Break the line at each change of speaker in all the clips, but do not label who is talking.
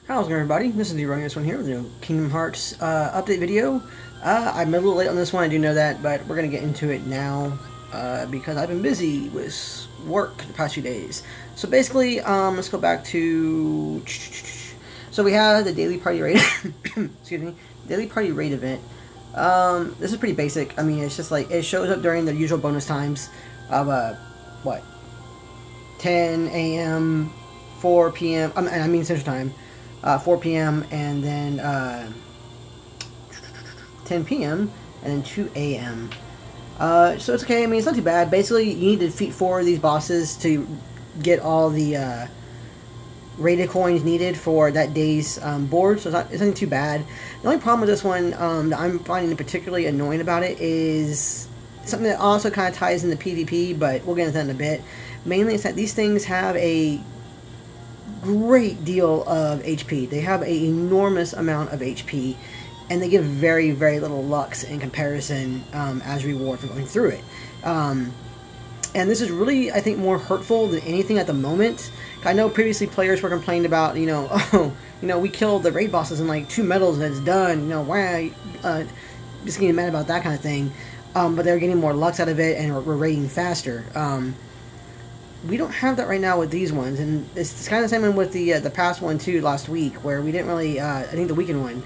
How's it going, everybody? This is the Erroneous One here with the Kingdom Hearts update video. I'm a little late on this one, I do know that, but we're going to get into it now because I've been busy with work the past few days. So basically, let's go back to... So we have the daily party raid, excuse me, daily party raid event. This is pretty basic. I mean, it's just like, it shows up during the usual bonus times of, 10 a.m., 4 p.m., I mean Central Time. 4 p.m. and then 10 p.m. and then 2 a.m. So it's okay. I mean, it's not too bad. Basically, you need to defeat 4 of these bosses to get all the rated coins needed for that day's board. So it's not too bad. The only problem with this one that I'm finding particularly annoying about it is something that also kind of ties into PvP, but we'll get into that in a bit. Mainly, it's that these things have a great deal of HP. They have an enormous amount of HP, and they give very, very little lux in comparison as reward for going through it. And this is really, I think, more hurtful than anything at the moment. I know previously players were complaining about, we killed the raid bosses in like 2 medals and it's done, why, just getting mad about that kind of thing. But they're getting more lux out of it, and we're raiding faster. We don't have that right now with these ones, and it's kind of the same with the past one too last week, where we didn't really, I think the weekend one,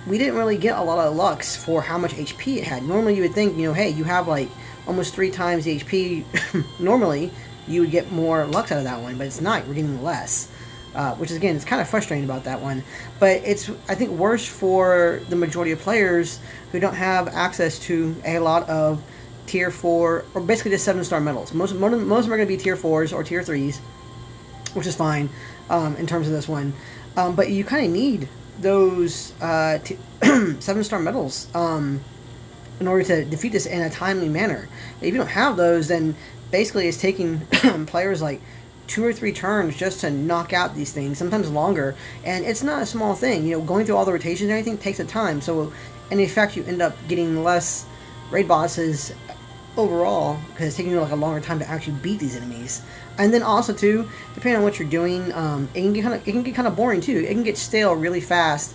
we didn't really get a lot of lux for how much HP it had. Normally you would think, hey, you have like almost 3 times the HP, normally you would get more lux out of that one, but it's not, we're getting less. Which is, again, it's kind of frustrating about that one, but it's, I think, worse for the majority of players who don't have access to a lot of tier 4, or basically just 7-star medals. Most of them are going to be tier 4s or tier 3s, which is fine in terms of this one. But you kind of need those 7-star medals in order to defeat this in a timely manner. If you don't have those, then basically it's taking players like 2 or 3 turns just to knock out these things, sometimes longer. And it's not a small thing. Going through all the rotations and everything takes a time. So in effect, you end up getting less raid bosses overall, because it's taking you like a longer time to actually beat these enemies. And then also too, depending on what you're doing, it can get kind of boring too. It can get stale really fast,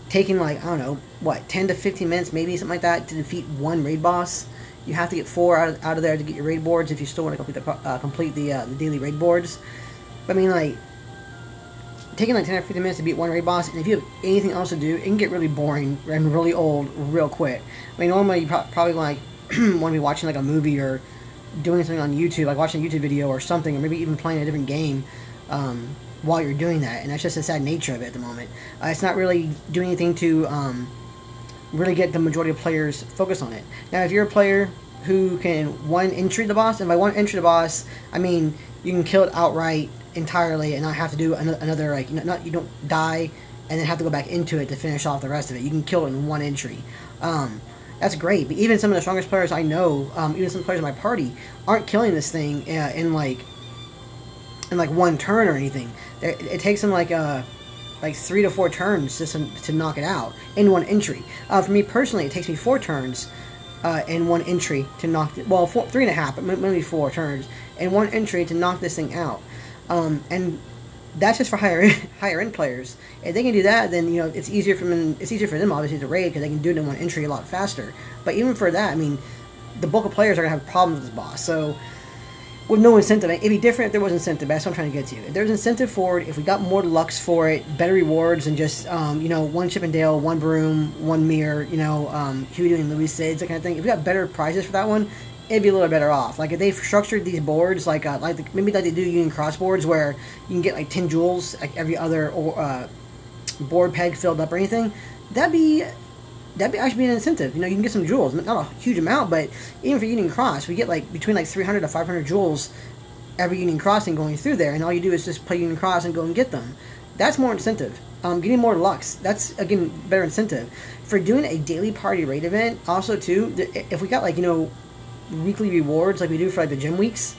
taking like, I don't know, what, 10 to 15 minutes maybe, something like that, to defeat 1 raid boss. You have to get 4 out of there to get your raid boards if you still want to complete the daily raid boards. But I mean, like, taking like 10 or 15 minutes to beat 1 raid boss, and if you have anything else to do, it can get really boring and really old real quick. I mean, normally you probably like want to be watching like a movie or doing something on YouTube, like watching a YouTube video or something, or maybe even playing a different game while you're doing that, and that's just the sad nature of it at the moment. It's not really doing anything to really get the majority of players focused on it. Now, if you're a player who can one entry the boss, and by one entry the boss, I mean you can kill it outright entirely and not have to do another, like, you don't die and then have to go back into it to finish off the rest of it. You can kill it in 1 entry. That's great, but even some of the strongest players I know, even some players in my party, aren't killing this thing in like 1 turn or anything. It takes them like 3 to 4 turns just to knock it out in 1 entry. For me personally, it takes me 4 turns in 1 entry to knock it. Well, 3.5, but maybe 4 turns in 1 entry to knock this thing out. And that's just for higher end players. If they can do that, then it's easier for them. It's easier for them obviously to raid because they can do it in 1 entry a lot faster. But even for that, I mean, the bulk of players are gonna have problems with this boss. So with no incentive, it'd be different if there was incentive. That's what I'm trying to get to. If there's incentive for it, if we got more lux for it, better rewards than just 1 Chip and Dale, 1 broom, 1 mirror, Huey and Louis Sids, that kind of thing. If we got better prizes for that one, it'd be a little better off. Like if they've structured these boards maybe like they do Union Cross boards, where you can get like 10 jewels like every other board peg filled up or anything. That'd be actually be an incentive. You can get some jewels, not a huge amount, but even for Union Cross, we get like between like 300 to 500 jewels every Union Crossing going through there, and all you do is just play Union Cross and go and get them. That's more incentive. Getting more lux, that's again better incentive. For doing a daily party raid event, also too, if we got like weekly rewards like we do for like the gym weeks,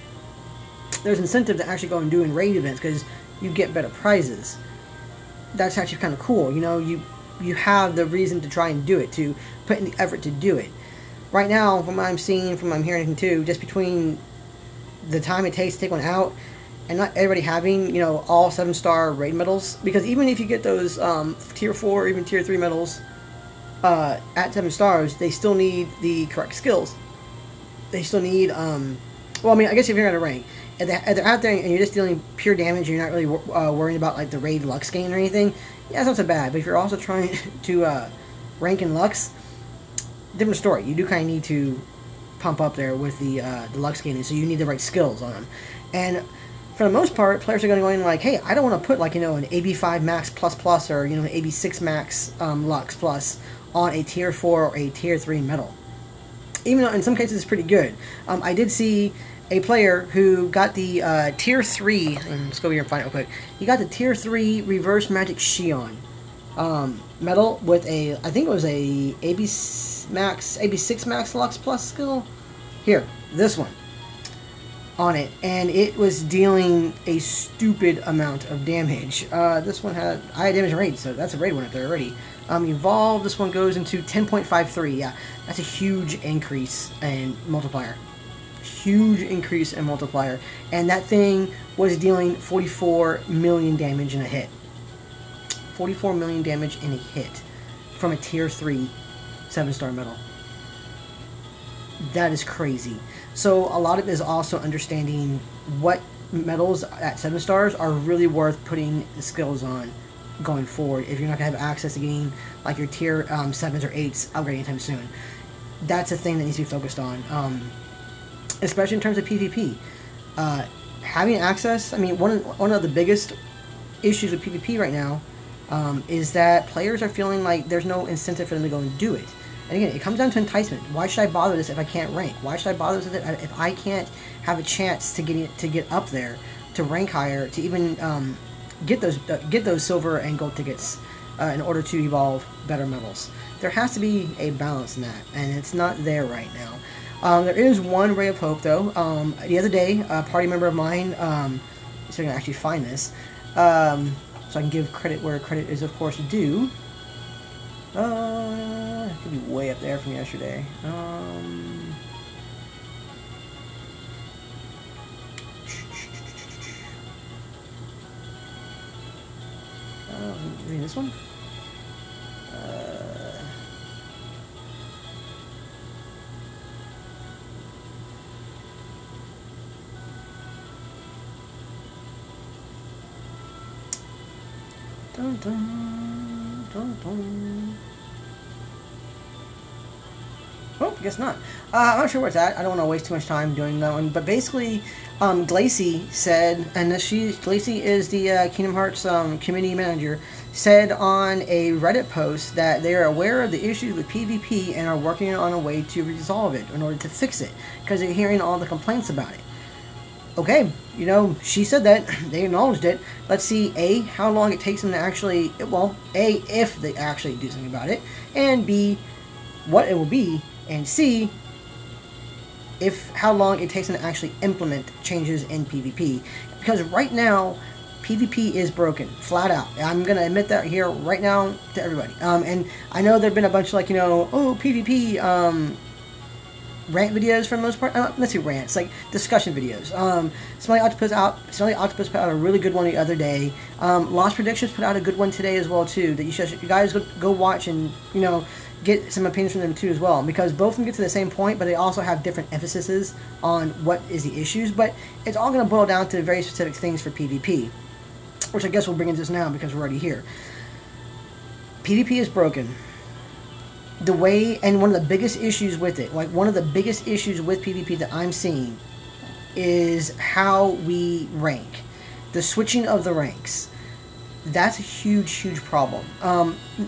there's incentive to actually go and do in raid events because you get better prizes. That's actually kind of cool. You have the reason to try and do it, to put in the effort to do it. Right now, from what I'm seeing, from what I'm hearing too, just between the time it takes to take one out and not everybody having, you know, all 7-star raid medals, because even if you get those tier 4 or even tier 3 medals at 7 stars, they still need the correct skills. They still need well, I mean, I guess if you're at a rank, if they're out there and you're just dealing pure damage, and you're not really worrying about like the raid Lux gain or anything, yeah, it's not so bad. But if you're also trying to rank in Lux, different story. You do kind of need to pump up there with the Lux gain, so you need the right skills on them. And for the most part, players are going to go in like, hey, I don't want to put like, you know, an AB5 max plus plus, or, you know, an AB6 max Lux plus on a tier 4 or a tier 3 medal. Even though in some cases it's pretty good. I did see a player who got the tier 3, and let's go here and find it real quick. He got the tier 3 reverse magic Shion medal with a, I think it was a AB6 max Lux plus skill. Here, this one on it, and it was dealing a stupid amount of damage. This one had high damage raid, so that's a raid one up there already. Evolve, this one goes into 10.53. Yeah, that's a huge increase in multiplier. Huge increase in multiplier. And that thing was dealing 44 million damage in a hit. 44 million damage in a hit from a tier 3 7-star medal. That is crazy. So a lot of it is also understanding what medals at 7 stars are really worth putting the skills on going forward, if you're not going to have access to getting like your tier 7s or 8s upgrade anytime soon. That's a thing that needs to be focused on, especially in terms of PvP. Having access, I mean, one of the biggest issues with PvP right now is that players are feeling like there's no incentive for them to go and do it. And again, it comes down to enticement. Why should I bother this if I can't rank? Why should I bother this if I can't have a chance to get up there, to rank higher, to even get those silver and gold tickets in order to evolve better medals? There has to be a balance in that, and it's not there right now. There is one ray of hope, though. The other day, a party member of mine, so I can actually find this, so I can give credit where credit is, of course, due. It could be way up there from yesterday. Reading this one? Dun dun dun dun. Oh, guess not. I'm not sure where it's at. I don't want to waste too much time doing that one. But basically, Glacy said, and Glacy is the Kingdom Hearts community manager, said on a Reddit post that they are aware of the issues with PvP and are working on a way to resolve it in order to fix it, because they're hearing all the complaints about it. Okay, you know, she said that. They acknowledged it. Let's see, A, how long it takes them to actually, well, A, if they actually do something about it, and B, what it will be, and C, how long it takes them to actually implement changes in PvP. Because right now, PvP is broken, flat out. I'm going to admit that here right now to everybody. And I know there have been a bunch of, like, you know, oh, PvP, rant videos for the most part. Let's see, rants, like discussion videos. Smelly Octopus put out a really good one the other day. Lost Predictions put out a good one today as well too, that you guys go watch and, you know, get some opinions from them too as well, because both of them get to the same point, but they also have different emphases on what is the issues. But it's all going to boil down to very specific things for PvP, which I guess we'll bring into this now because we're already here. PvP is broken. The way, and one of the biggest issues with it, like one of the biggest issues with PvP that I'm seeing, is how we rank. The switching of the ranks. That's a huge, huge problem.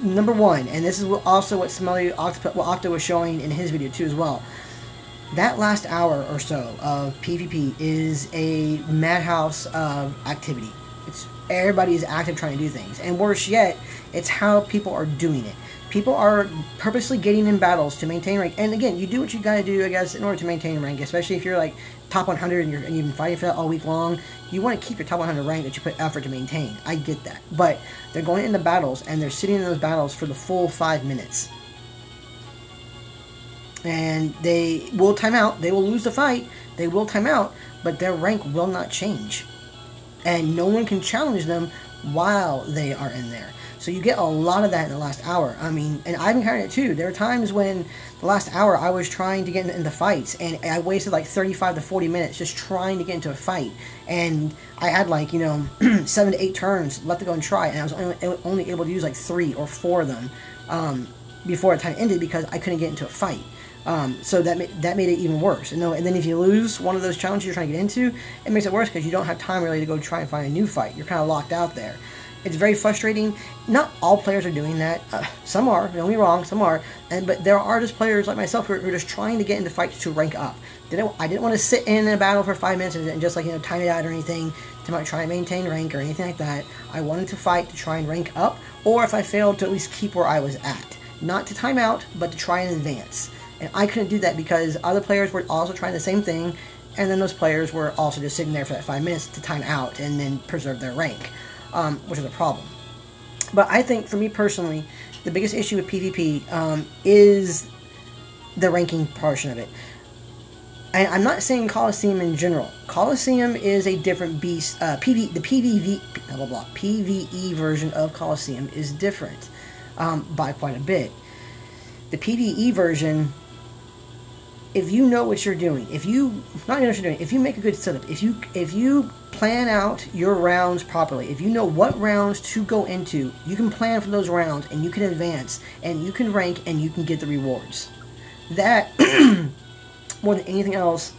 Number one, and this is also what Smelly Octo was showing in his video too as well. That last hour or so of PvP is a madhouse of activity. Everybody is active trying to do things. And worse yet, it's how people are doing it. People are purposely getting in battles to maintain rank. And again, you do what you gotta do, I guess, in order to maintain rank, especially if you're like top 100 and you've been fighting for that all week long. You want to keep your top 100 rank that you put effort to maintain. I get that. But they're going into battles, and they're sitting in those battles for the full 5 minutes. And they will time out. They will lose the fight. They will time out, but their rank will not change. and no one can challenge them while they are in there. So you get a lot of that in the last hour. I mean, and I've encountered it too. There are times when the last hour I was trying to get into fights, and I wasted like 35 to 40 minutes just trying to get into a fight. And I had like, 7 to 8 turns left to go and try, and I was only able to use like 3 or 4 of them before the time ended because I couldn't get into a fight. So that made it even worse. And then if you lose one of those challenges you're trying to get into, it makes it worse because you don't have time really to go try and find a new fight. You're kind of locked out there. It's very frustrating. Not all players are doing that. Some are, don't get me wrong, some are. But there are just players like myself who are just trying to get into fights to rank up. I didn't want to sit in a battle for 5 minutes and just time it out or anything to try and maintain rank or anything like that. I wanted to fight to try and rank up, or if I failed, to at least keep where I was at. Not to time out, but to try and advance. And I couldn't do that because other players were also trying the same thing, and then those players were also just sitting there for that 5 minutes to time out and then preserve their rank. Which is a problem. But I think, for me personally, the biggest issue with PvP is the ranking portion of it. And I'm not saying Coliseum in general. Coliseum is a different beast. The PvE version of Coliseum is different by quite a bit. The PvE version, if you know what you're doing, if you make a good setup, if you plan out your rounds properly, if you know what rounds to go into, you can plan for those rounds, and you can advance, and you can rank, and you can get the rewards. That, more than anything else,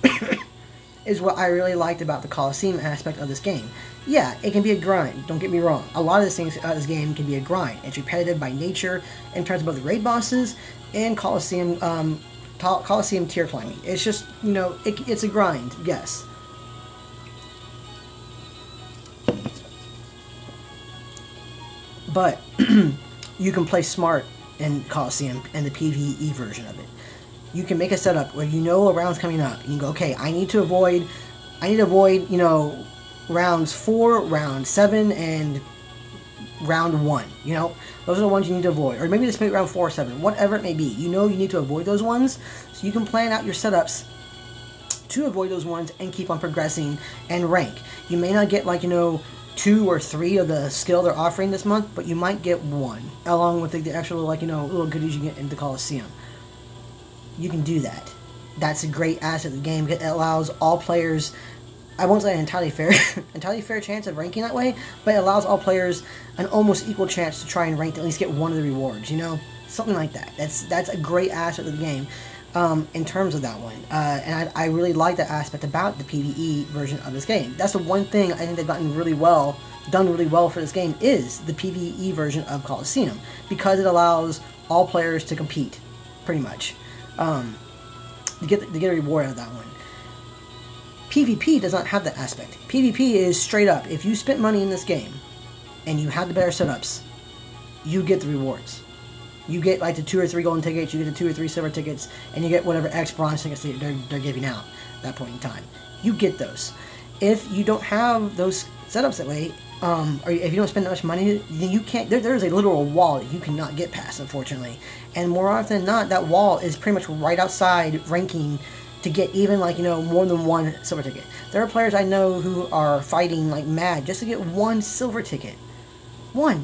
is what I really liked about the Coliseum aspect of this game. Yeah, it can be a grind, don't get me wrong. A lot of these things out of this game can be a grind. It's repetitive by nature in terms of both the raid bosses and Coliseum tier climbing. It's just, it's a grind, yes. But you can play smart in Coliseum and the PvE version of it. You can make a setup where a round's coming up, and you go, okay, I need to avoid, rounds 4, round 7, and round 1. Those are the ones you need to avoid. Or maybe just make round 4 or 7, whatever it may be. You need to avoid those ones, so you can plan out your setups to avoid those ones and keep on progressing and rank. You may not get 2 or 3 of the skill they're offering this month, but you might get 1, along with the actual little goodies you get in the Coliseum. You can do that. That's a great asset of the game. It allows all players, I won't say an entirely fair chance of ranking that way, but it allows all players an almost equal chance to try and rank to at least get one of the rewards, something like that. That's a great asset of the game in terms of that one. And I really like that aspect about the PvE version of this game. That's the one thing I think they've done really well for this game is the PvE version of Coliseum, because it allows all players to compete, pretty much, to get a reward out of that one. PvP does not have that aspect. PvP is straight up, if you spent money in this game and you had the better setups, you get the rewards. You get the 2 or 3 golden tickets, you get the 2 or 3 silver tickets, and you get whatever X bronze tickets they're giving out at that point in time. You get those. If you don't have those setups that way, or if you don't spend that much money, then you can't. There's a literal wall that you cannot get past, unfortunately. And more often than not, that wall is pretty much right outside ranking to get even more than 1 silver ticket. There are players I know who are fighting mad just to get 1 silver ticket.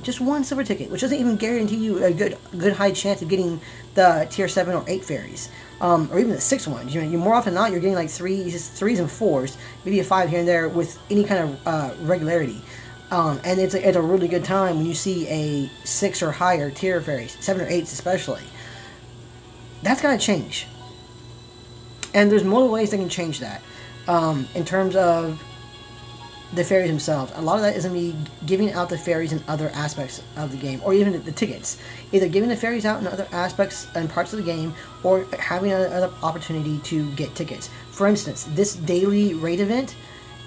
Just one silver ticket, which doesn't even guarantee you a good high chance of getting the tier 7 or 8 fairies, or even the 6 ones. You more often than not, you're getting 3s and 4s, maybe a 5 here and there with any kind of regularity. And it's a really good time when you see a 6 or higher tier fairies, 7 or 8s especially. That's gotta change. And there's multiple ways they can change that. In terms of the fairies themselves, a lot of that is going to be giving out the fairies in other aspects of the game, or even the tickets. Either giving the fairies out in other aspects and parts of the game, or having another opportunity to get tickets. For instance, this daily raid event,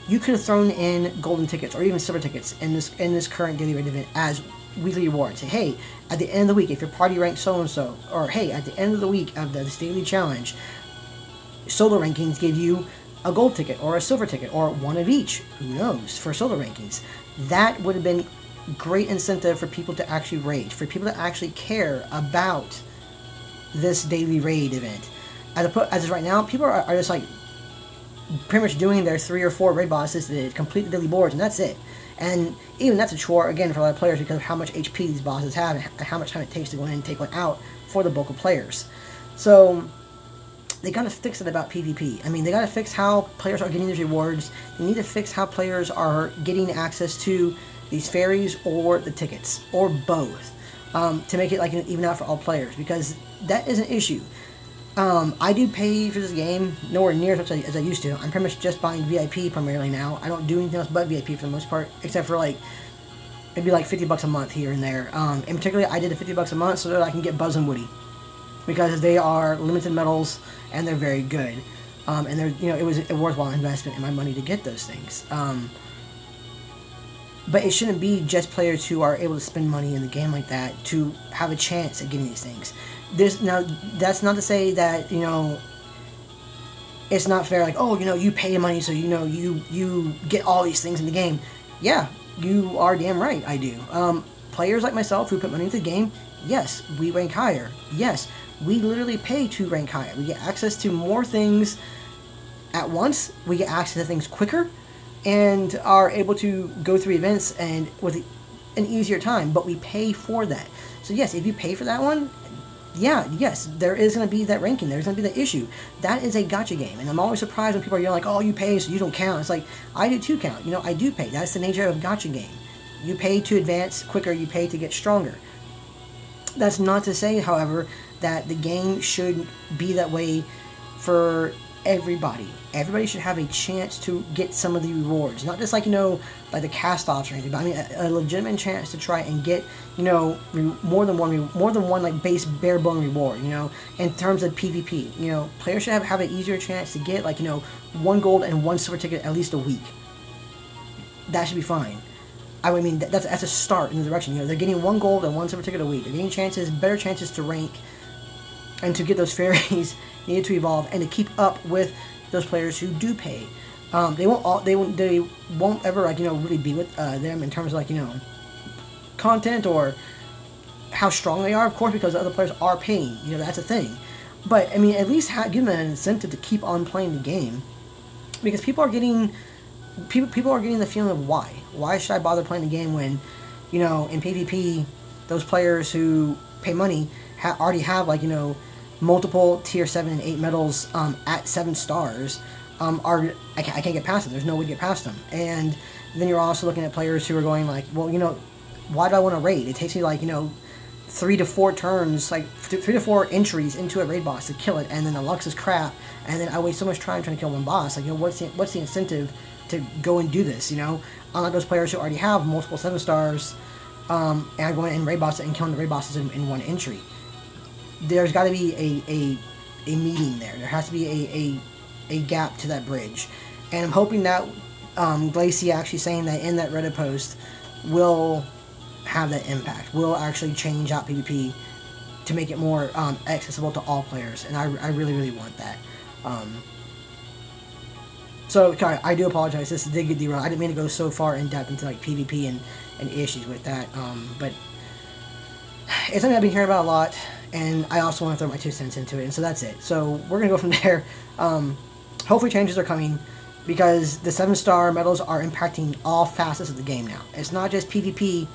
you could have thrown in golden tickets or even silver tickets in this current daily raid event as weekly rewards. Say, hey, at the end of the week, if your party ranks so and so, or hey, at the end of the week of this daily challenge, solo rankings give you a gold ticket or a silver ticket or one of each, who knows, for solo rankings. That would have been great incentive for people to actually raid, for people to actually care about this daily raid event. As of right now, people are just pretty much doing their 3 or 4 raid bosses to complete the daily boards, and that's it. And even that's a chore, again, for a lot of players because of how much HP these bosses have and how much time it takes to go in and take one out for the bulk of players. So they gotta fix it about PvP. I mean, they gotta fix how players are getting these rewards. They need to fix how players are getting access to these fairies or the tickets, or both, to make it like even out for all players, because that is an issue. I do pay for this game, nowhere near as much as I used to. I'm pretty much just buying VIP primarily now. I don't do anything else but VIP for the most part, except for like, it'd be like $50 a month here and there. And particularly, I did the $50 a month so that I can get Buzz and Woody, because they are limited medals and they're very good. And they're, you know, it was a worthwhile investment in my money to get those things. But it shouldn't be just players who are able to spend money in the game like that to have a chance at getting these things. Now, that's not to say that, you know, it's not fair, like, oh, you know, you pay money so, you know, you get all these things in the game. Yeah, you are damn right, I do. Players like myself who put money into the game, yes, we rank higher. Yes, we literally pay to rank higher. We get access to more things at once. We get access to things quicker, and are able to go through events and with an easier time, but we pay for that. So yes, if you pay for that one, yeah, yes, there is going to be that ranking. There's going to be the issue. That is a gacha game, and I'm always surprised when people are yelling like, oh, you pay so you don't count. It's like, I do too count. You know, I do pay. That's the nature of a gacha game. You pay to advance quicker, you pay to get stronger. That's not to say, however, that the game should be that way for everybody. Everybody should have a chance to get some of the rewards, not just like, you know, like the cast-offs or anything, but I mean a legitimate chance to try and get, you know, more than one like base bare bone reward. You know, in terms of PvP, you know, players should have an easier chance to get, like, you know, 1 gold and 1 silver ticket at least a week. That should be fine. I mean, that's a start in the direction. You know, they're getting 1 gold and 1 silver ticket a week. They're getting better chances to rank and to get those fairies needed to evolve, and to keep up with those players who do pay. They won't ever, like, you know, really be with them in terms of, like, you know, content or how strong they are, of course, because the other players are paying. You know, that's a thing. But I mean, at least give them an incentive to keep on playing the game, because people are getting the feeling of why should I bother playing the game when, you know, in PvP, those players who pay money already have, like, you know, multiple tier 7 and 8 medals at 7 stars. I can't get past them. There's no way to get past them. And then you're also looking at players who are going like, well, you know, why do I want to raid? It takes me, like, you know, 3 to 4 turns, like 3 to 4 entries into a raid boss to kill it, and then the Lux is crap, and then I waste so much time trying to kill one boss. Like, you know, what's the incentive to go and do this? You know, unlike those players who already have multiple 7 stars, and are going in raid bosses and killing the raid bosses in 1 entry. There's got to be a meeting there. There has to be a gap to that bridge, and I'm hoping that Glacia actually saying that in that Reddit post will have that impact. Will actually change out PvP to make it more accessible to all players, and I really want that. So, sorry, I do apologize. This did get derailed. I didn't mean to go so far in depth into like PvP and issues with that, but it's something I've been hearing about a lot, and I also want to throw my 2 cents into it, and so that's it. So we're going to go from there. Hopefully changes are coming, because the 7-star medals are impacting all facets of the game now. It's not just PvP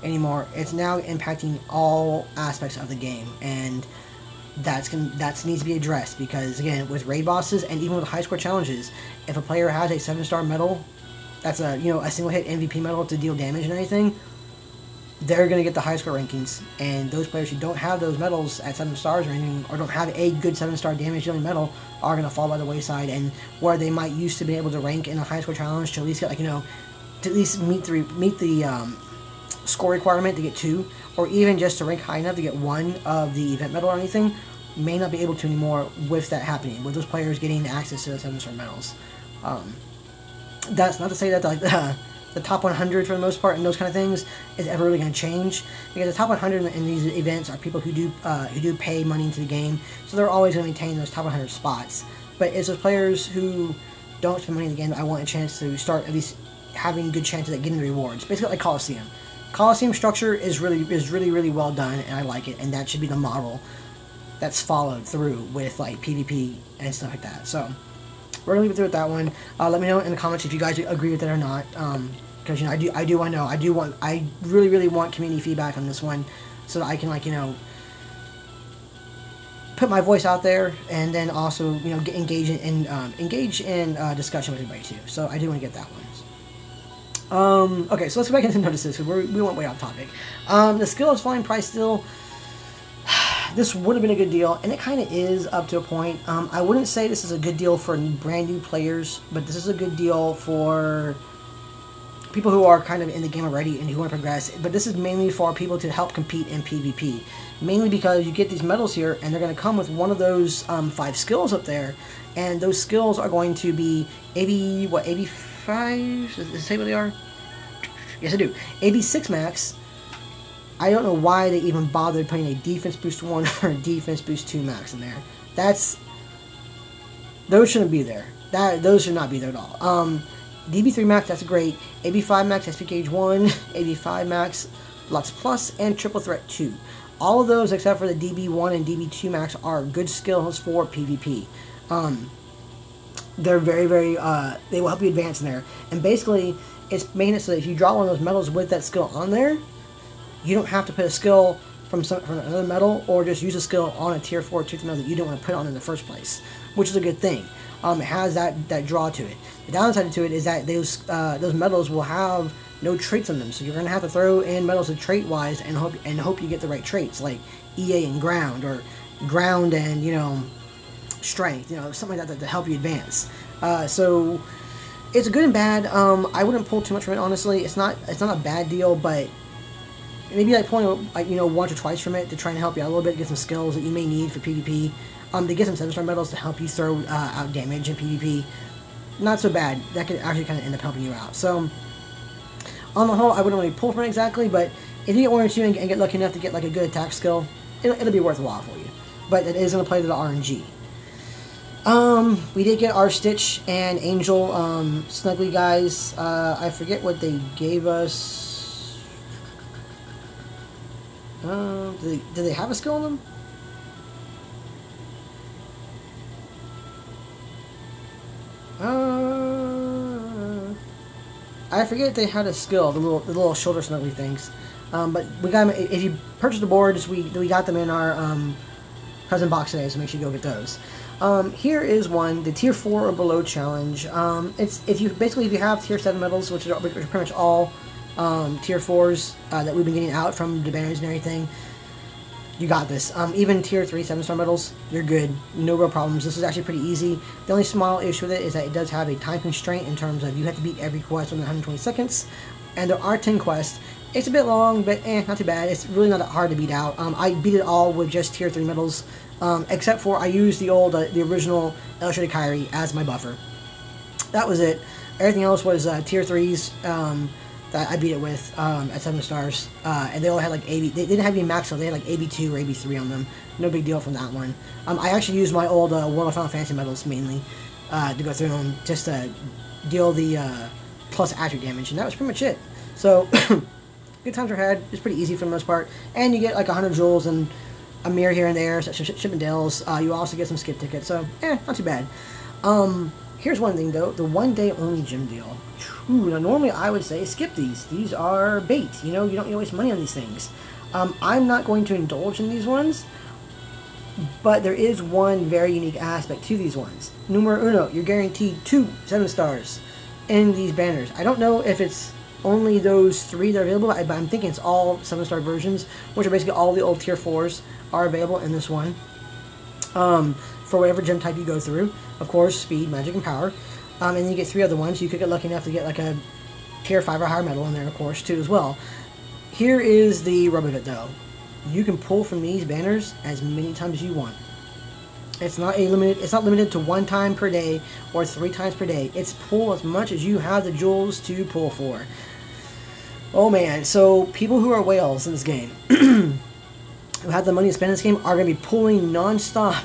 anymore. It's now impacting all aspects of the game, and that needs to be addressed, because, again, with raid bosses and even with high score challenges, if a player has a 7-star medal, that's a single hit MVP medal to deal damage and anything, they're going to get the high score rankings, and those players who don't have those medals at 7 stars or anything, or don't have a good 7-star damage dealing medal, are going to fall by the wayside, and where they might used to be able to rank in a high score challenge to at least get, like, you know, to at least meet the score requirement to get 2, or even just to rank high enough to get 1 of the event medal or anything, may not be able to anymore with that happening, with those players getting access to the 7-star medals. That's not to say that, like, the top 100 for the most part and those kind of things is ever really going to change, because the top 100 in these events are people who do pay money into the game, so they're always going to maintain those top 100 spots. But it's those players who don't spend money in the game that I want a chance to start at least having good chances at getting the rewards. Basically like Coliseum. Coliseum structure is really well done, and I like it, and that should be the model that's followed through with like PvP and stuff like that. So we're gonna leave it through with that one. Let me know in the comments if you guys agree with it or not. Because you know, I do want to know. I really want community feedback on this one, so that I can, like, you know, put my voice out there, and then also, you know, engage in discussion with everybody too. So I do want to get that one. Okay, so let's go back into notices, because we went way off topic. The skill is fine price still. This would have been a good deal, and it kind of is up to a point. I wouldn't say this is a good deal for brand new players, but this is a good deal for people who are kind of in the game already and who want to progress. But this is mainly for people to help compete in PvP. Mainly because you get these medals here, and they're going to come with one of those 5 skills up there, and those skills are going to be 85? Does it say what they are? Yes, I do. 86 max. I don't know why they even bothered putting a defense boost 1 or a defense boost 2 max in there. Those shouldn't be there. Those should not be there at all. DB3 max, that's great. AB5 max, SP gauge 1. AB5 max, Lux Plus, and Triple Threat 2. All of those, except for the DB1 and DB2 max, are good skills for PvP. They're very, they will help you advance in there. And basically, it's made so that if you draw one of those medals with that skill on there, you don't have to put a skill from another medal, or just use a skill on a tier 4 tier 3 medal that you don't want to put on in the first place, which is a good thing. It has that draw to it. The downside to it is that those medals will have no traits on them, so you're going to have to throw in medals of trait-wise and hope you get the right traits, like EA and ground, or ground and, you know, strength, you know, something like that to help you advance. So it's good and bad. I wouldn't pull too much from it, honestly. It's not a bad deal, but maybe like pulling, like, you know, once or twice from it to try and help you out a little bit, get some skills that you may need for PvP. To get some 7-star medals to help you throw out damage in PvP. Not so bad. That could actually kind of end up helping you out. So on the whole, I wouldn't really pull from it exactly, but if you get 1 or 2 and get lucky enough to get like a good attack skill, it'll be worthwhile for you. But it is going to play to the RNG. We did get our Stitch and Angel Snuggly guys. I forget what they gave us. Did they have a skill on them? I forget if they had a skill, the little shoulder snuggly things. But we got them. If you purchase the boards, we got them in our present box today, so make sure you go get those. Here is one, the tier 4 or below challenge. If you have tier 7 medals, which are pretty much all tier 4s that we've been getting out from the banners and everything. You got this. Even tier 3 7-star medals, you're good. No real problems. This is actually pretty easy. The only small issue with it is that it does have a time constraint in terms of you have to beat every quest within 120 seconds. And there are 10 quests. It's a bit long, but not too bad. It's really not that hard to beat out. I beat it all with just tier 3 medals, except for I used the original Illustrated Kyrie as my buffer. That was it. Everything else was tier 3s. That I beat it with at 7 stars, and they all had like AB. They didn't have any max, so they had like AB2 or AB3 on them. No big deal from that one. I actually used my old World of Final Fantasy medals mainly to go through them, just to deal the plus attribute damage, and that was pretty much it. So good times were had. It's pretty easy for the most part, and you get like 100 jewels and a mirror here and there, so shipment deals. You also get some skip tickets, so not too bad. Here's one thing though, the 1 day only gym deal. Now normally I would say skip these. These are bait, you know, you don't need to waste money on these things. I'm not going to indulge in these ones, but there is one very unique aspect to these ones. Numero uno, you're guaranteed 2 7 stars in these banners. I don't know if it's only those 3 that are available, but I'm thinking it's all 7-star versions, which are basically all the old tier 4s are available in this one. For whatever gym type you go through. Of course, speed, magic, and power. And then you get 3 other ones. You could get lucky enough to get like a tier 5 or higher medal in there, of course, too, as well. Here is the rub of it, though. You can pull from these banners as many times as you want. It's not limited to 1 time per day or 3 times per day. It's pull as much as you have the jewels to pull for. Oh man, so people who are whales in this game, who have the money to spend in this game, are going to be pulling non-stop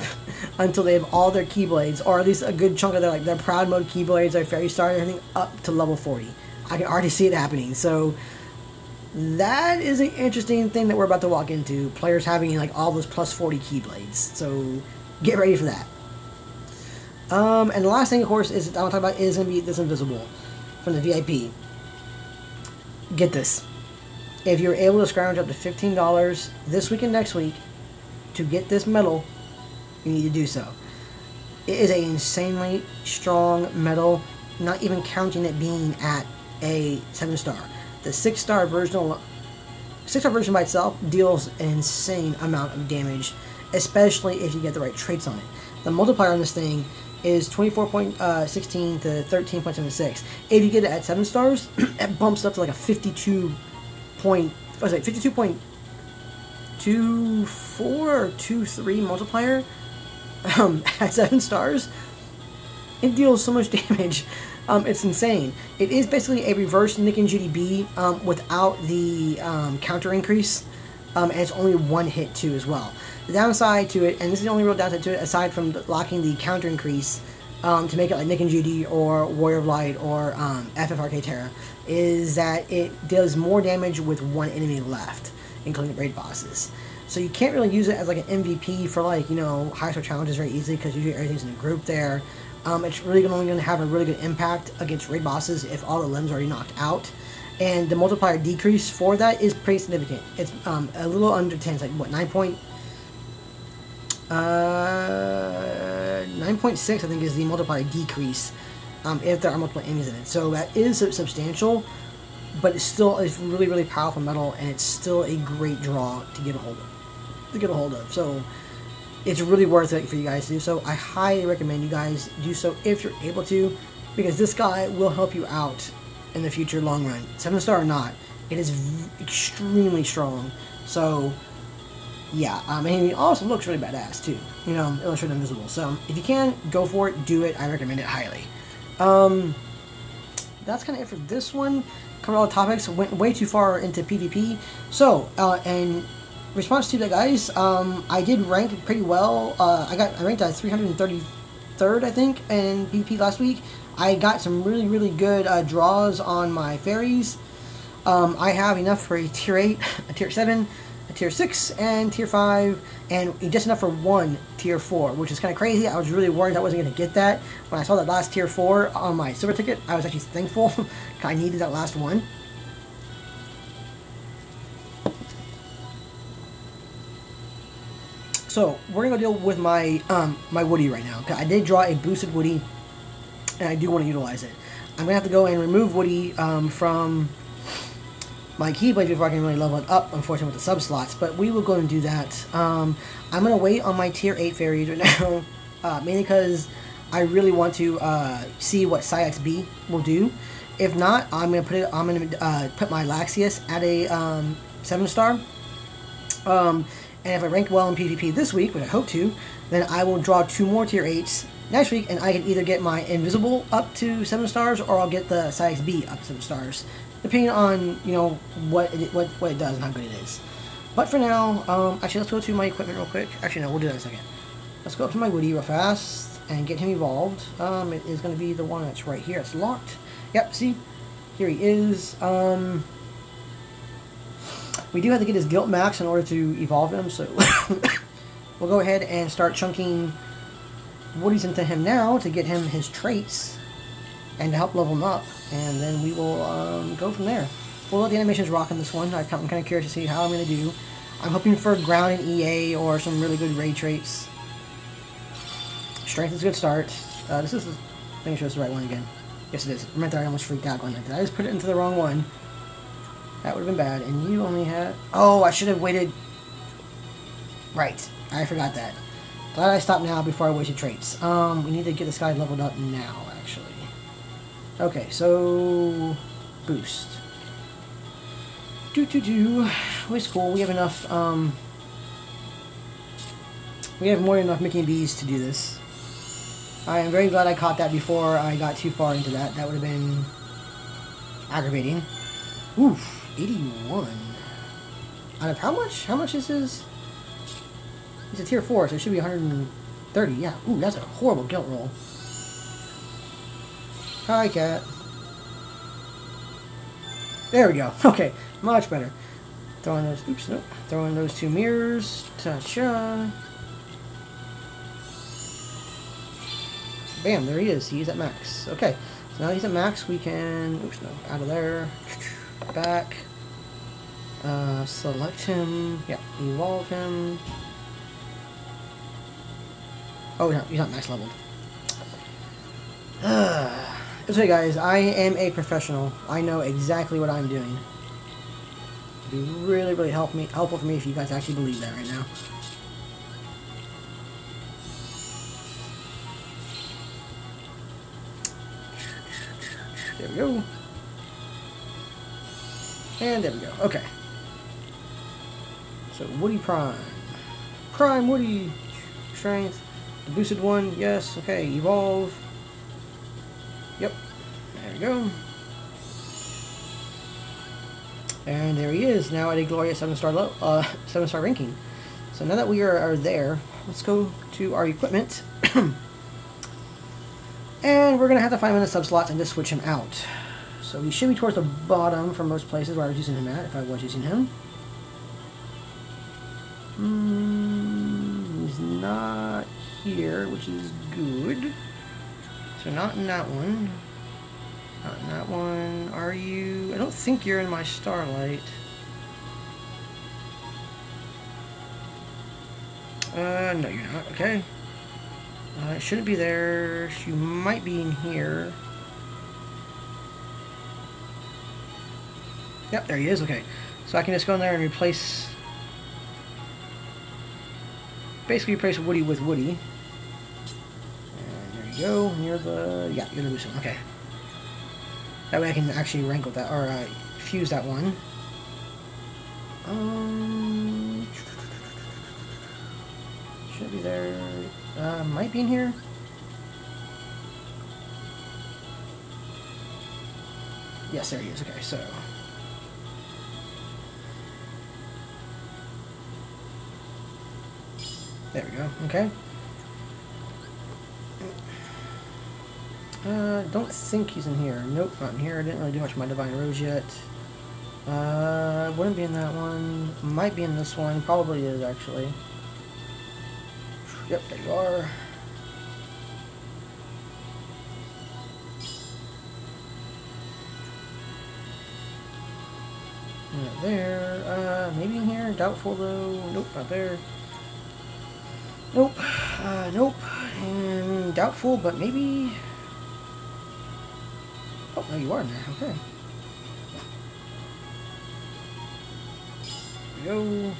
until they have all their Keyblades, or at least a good chunk of their Proud Mode Keyblades, their Fairy Star, and everything up to level 40. I can already see it happening. So that is an interesting thing that we're about to walk into. Players having like all those plus 40 Keyblades. So get ready for that. And the last thing, of course, is I want to talk about is going to be this invisible from the VIP. Get this. If you're able to scrounge up to $15 this week and next week to get this medal, you need to do so. It is an insanely strong medal, not even counting it being at a 7-star. The 6-star version by itself deals an insane amount of damage, especially if you get the right traits on it. The multiplier on this thing is 24.16 to 13.76. If you get it at 7 stars, it bumps up to like a 52.24 or 23 multiplier at 7 stars. It deals so much damage. It's insane. It is basically a reverse Nick and Judy B without the counter increase, and it's only 1 hit too as well. The downside to it, and this is the only real downside to it, aside from locking the counter increase to make it like Nick and Judy or Warrior of Light or FFRK Terra, is that it does more damage with 1 enemy left, including the raid bosses. So you can't really use it as like an MVP for like, you know, high score challenges very easily because usually everything's in a group there. It's really only going to have a really good impact against raid bosses if all the limbs are already knocked out. And the multiplier decrease for that is pretty significant. It's a little under 10. It's like, what, 9.6 I think is the multiplier decrease if there are multiple enemies in it. So that is substantial, but it's still a really, really powerful medal, and it's still a great draw to get a hold of. So it's really worth it for you guys to do so. I highly recommend you guys do so if you're able to, because this guy will help you out in the future long run. 7-star or not, it is extremely strong. So yeah, and he also looks really badass too. You know, illustrated invisible. So if you can, go for it, do it. I recommend it highly. That's kind of it for this one. Covered all the topics. Went way too far into PvP. So and response to that, guys, I did rank pretty well. I ranked at 333rd, I think, in PvP last week. I got some really, really good draws on my fairies. I have enough for a tier 8, a tier 7, a tier 6, and tier 5, and just enough for 1 tier 4, which is kind of crazy. I was really worried I wasn't going to get that. When I saw that last tier 4 on my silver ticket, I was actually thankful. I needed that last one. So we're gonna deal with my my Woody right now. I did draw a boosted Woody, and I do want to utilize it. I'm gonna have to go and remove Woody from my Keyblade before I can really level it up, unfortunately with the sub slots. But we will go and do that. I'm gonna wait on my tier 8 fairies right now, mainly because I really want to see what Psyx B will do. If not, I'm gonna put my Laxius at a 7-star. And if I rank well in PvP this week, which I hope to, then I will draw 2 more tier 8s next week, and I can either get my Invisible up to 7 stars, or I'll get the Psyx B up to 7 stars, depending on, you know, what it does and how good it is. But for now, actually, let's go to my equipment real quick. Actually, no, we'll do that in a second. Let's go up to my Woody real fast and get him evolved. It is going to be the one that's right here. It's locked. Yep, see? Here he is. We do have to get his guilt max in order to evolve him, so we'll go ahead and start chunking Woodies into him now to get him his traits and to help level him up, and then we will go from there. We'll let the animations rock in this one. I'm kind of curious to see how I'm going to do. I'm hoping for ground and EA or some really good raid traits. Strength is a good start. This is, let me show this the right one again. Yes, it is. I meant that I almost freaked out going like that. I just put it into the wrong one. That would have been bad. And you only had... Oh, I should have waited. Right. I forgot that. Glad I stopped now before I wasted traits. We need to get this guy leveled up now, actually. Okay, so... Boost. It's cool. We have enough, we have more than enough Mickey and Bees to do this. I am very glad I caught that before I got too far into that. That would have been aggravating. Oof. 81. Out of how much? How much is his? He's a tier 4, so it should be 130. Yeah. Ooh, that's a horrible guilt roll. Hi, cat. There we go. Okay, much better. Throwing those. Oops, nope. Throwing those 2 mirrors. Ta-cha. Bam, there he is. He's at max. Okay, so now he's at max, we can... Oops, no, out of there. Back. Select him. Yeah, evolve him. Oh, no, he's not max leveled. It's okay, guys. I am a professional. I know exactly what I'm doing. It'd be really, really helpful for me if you guys actually believe that right now. There we go. And there we go. Okay. So, Woody Prime. Prime Woody. Strength. The boosted one. Yes. Okay. Evolve. Yep. There we go. And there he is. Now at a glorious 7-star ranking. So now that we are there, let's go to our equipment. And we're going to have to find him in the sub-slots and just switch him out. So he should be towards the bottom for most places where I was using him at, if I was using him. He's not here, which is good. So not in that one. Not in that one. Are you... I don't think you're in my starlight. No you're not. Okay. It shouldn't be there. You might be in here. Yep, there he is. Okay. So I can just go in there and replace... Basically replace Woody with Woody. And there you go. And you're the... Yeah, you're the loose one. Okay. That way I can actually rank with that, or fuse that one. Should be there. Might be in here. Yes, there he is. Okay, so. There we go. Okay. Don't think he's in here. Nope, not in here. I didn't really do much with my Divine Rose yet. Wouldn't be in that one. Might be in this one. Probably is, actually. Yep, there you are. Not there. Maybe in here. Doubtful, though. Nope, not there. Nope. Nope. And doubtful, but maybe... Oh, no, you are in there. Okay. There we go.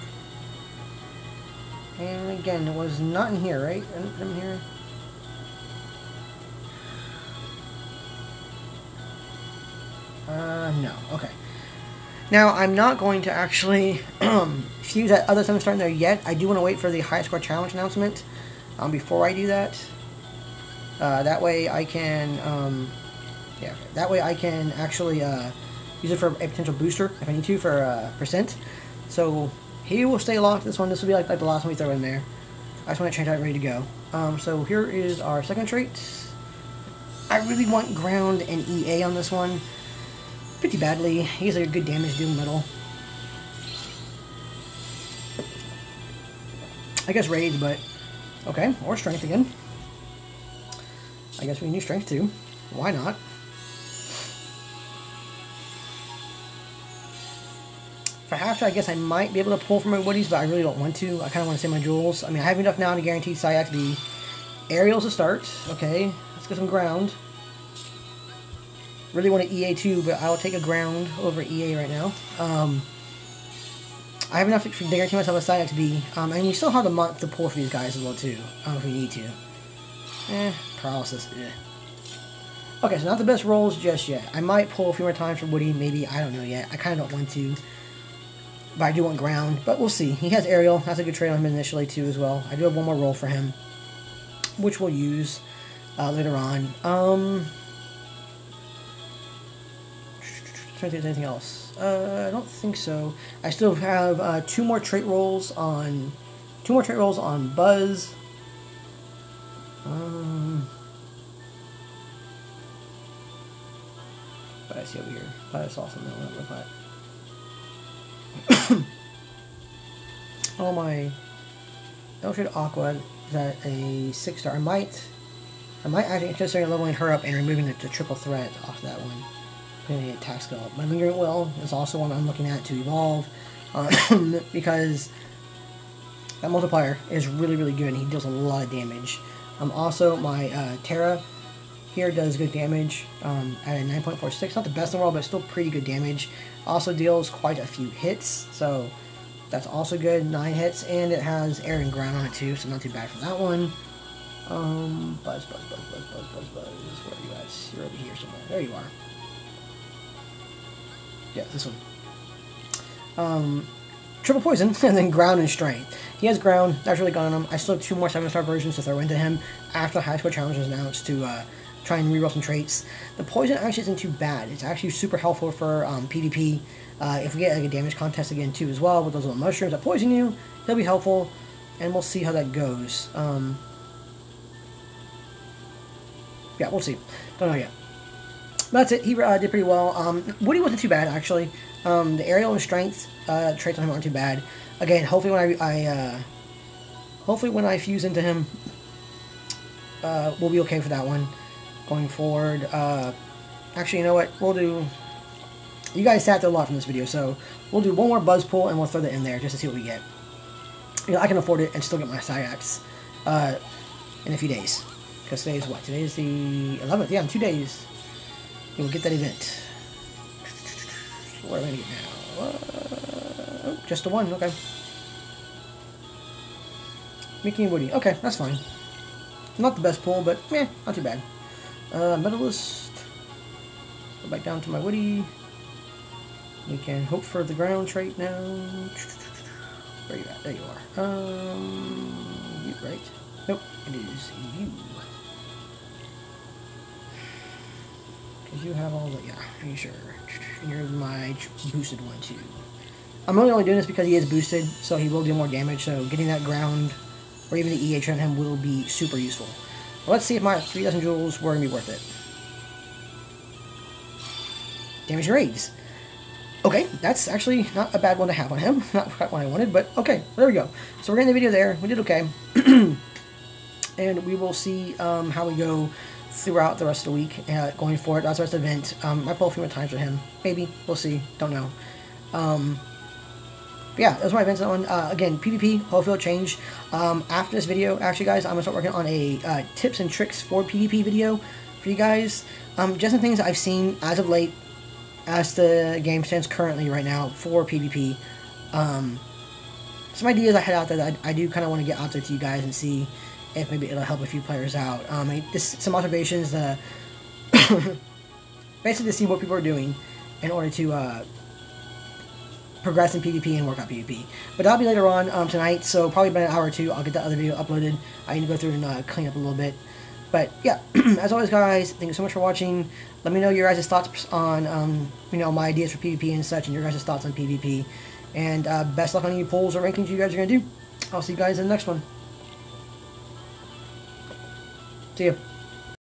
And again, it was not in here, right? I didn't put him in here. No. Okay. Now, I'm not going to actually fuse that other 7-star in there yet. I do want to wait for the high score challenge announcement before I do that. That way I can, yeah, that way I can actually use it for a potential booster if I need to for percent. So he will stay locked. This one, this will be like the last one we throw in there. I just want to change out ready to go. So here is our second trait. I really want ground and EA on this one. Pretty badly. He's a good damage doing metal. I guess rage, but okay. Or strength again. I guess we need strength too. Why not? If I have to, I guess I might be able to pull from my woodies, but I really don't want to. I kind of want to save my jewels. I mean, I have enough now to guarantee Sayax B. Aerials to start. Okay, let's get some ground. Really want an EA too, but I'll take a ground over EA right now. I have enough to guarantee myself a Sayax B. And we still have a month to pull for these guys as well too, if we need to. Paralysis. Okay, so not the best rolls just yet. I might pull a few more times for Woody, maybe. I don't know yet. I kind of don't want to. But I do want ground, but we'll see. He has aerial. That's a good trade on him initially too as well. I do have one more roll for him, which we'll use later on. Trying to think of anything else. I don't think so. I still have two more trait rolls on Buzz. What I see over here. I thought I saw something that looked like. Oh my! Illustrated Aqua is at a 6-star. I might I might actually consider leveling her up and removing the triple threat off that one. Putting the attack skill up. My Lingering Will is also one I'm looking at to evolve. Because that multiplier is really, really good and he deals a lot of damage. Also, my Terra here does good damage at a 9.46. Not the best in the world, but still pretty good damage. Also deals quite a few hits, so that's also good. 9 hits, and it has air and ground on it too, so not too bad for that one. Buzz. Where are you guys? You're over here somewhere. There you are. Yeah, this one. Triple poison, and then ground and strength. He has ground, that's really good on him. I still have 2 more 7-star versions to throw into him after the high score challenge is announced to try and reroll some traits. The poison actually isn't too bad. It's actually super helpful for PvP. If we get like a damage contest again too as well with those little mushrooms that poison you, they'll be helpful, and we'll see how that goes. Yeah, we'll see. Don't know yet. But that's it. He did pretty well. Woody wasn't too bad actually. The aerial and strength traits on him aren't too bad. Again, hopefully when I fuse into him, we'll be okay for that one going forward. Actually, you know what? We'll do. You guys sat there a lot from this video, so we'll do one more buzz pull and we'll throw that in there just to see what we get. You know, I can afford it and still get my Syax in a few days. Because today is what? Today is the 11th. Yeah, in 2 days. We'll get that event. What am I going to get now? Oh, just the one. Okay. Mickey and Woody. Okay, that's fine. Not the best pull, but meh, not too bad. Medalist. Go back down to my Woody. We can hope for the ground trait now. Where are you at? There you are. You, right? Nope, it is you. Because you have all the, yeah, are you sure? And you're my boosted one too. I'm only doing this because he is boosted, so he will do more damage, so getting that ground, or even the EH on him will be super useful. But let's see if my 3,000 jewels were going to be worth it. Damage and raids. Okay, that's actually not a bad one to have on him. Not quite what I wanted, but okay, there we go. So we're getting the video there. We did okay. And we will see how we go throughout the rest of the week going forward. That's the rest of the event. Might pull a few more times for him. Maybe. We'll see. Don't know. But yeah, those are my events on. Again, PvP, hopefully it'll change. After this video, actually, guys, I'm going to start working on a tips and tricks for PvP video for you guys. Just some things I've seen as of late, as the game stands currently right now for PvP. Some ideas I had out there that I do kind of want to get out there to you guys and see if maybe it'll help a few players out. Some observations, basically to see what people are doing in order to progress in PvP and work on PvP. But that'll be later on tonight, so probably about an hour or two, I'll get that other video uploaded. I need to go through and clean up a little bit. But yeah, as always, guys, thank you so much for watching. Let me know your guys' thoughts on, you know, my ideas for PvP and such, and your guys' thoughts on PvP. And best luck on any polls or rankings you guys are going to do. I'll see you guys in the next one. See ya.